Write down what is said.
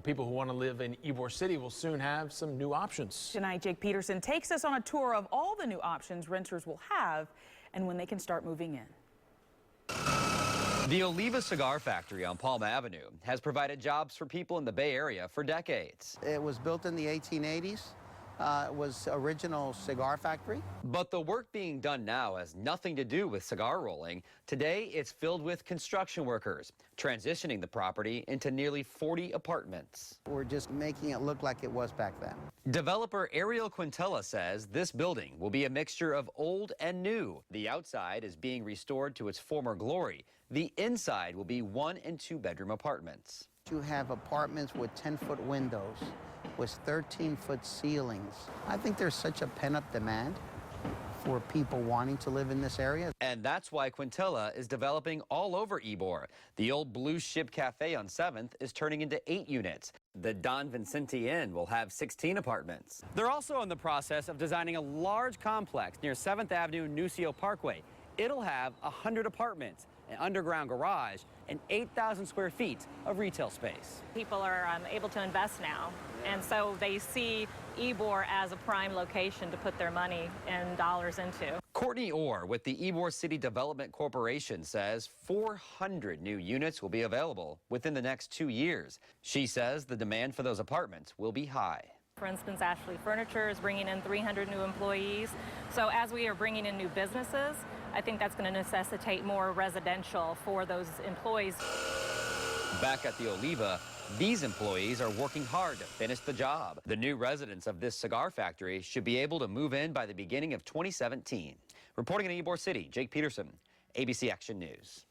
Well, people who want to live in Ybor City will soon have some new options. Tonight, Jake Peterson takes us on a tour of all the new options renters will have and when they can start moving in. The Oliva Cigar Factory on Palm Avenue has provided jobs for people in the Bay Area for decades. It was built in the 1880s. It was original cigar factory. But the work being done now has nothing to do with cigar rolling. Today, it's filled with construction workers, transitioning the property into nearly 40 apartments. We're just making it look like it was back then. Developer Ariel Quintella says this building will be a mixture of old and new. The outside is being restored to its former glory. The inside will be 1- and 2-bedroom apartments. You have apartments with 10-foot windows, with 13-foot ceilings. I think there's such a pent-up demand for people wanting to live in this area. And that's why Quintella is developing all over Ybor. The old Blue Ship Cafe on 7th is turning into 8 units. The Don Vincenti Inn will have 16 apartments. They're also in the process of designing a large complex near 7th Avenue Nucio Parkway. It'll have 100 apartments, an underground garage, and 8,000 square feet of retail space. People are able to invest now, and so they see Ybor as a prime location to put their money and dollars into. Courtney Orr with the Ybor City Development Corporation says 400 new units will be available within the next 2 years. She says the demand for those apartments will be high. For instance, Ashley Furniture is bringing in 300 new employees. So as we are bringing in new businesses, I think that's going to necessitate more residential for those employees. Back at the Oliva, these employees are working hard to finish the job. The new residents of this cigar factory should be able to move in by the beginning of 2017. Reporting in Ybor City, Jake Peterson, ABC Action News.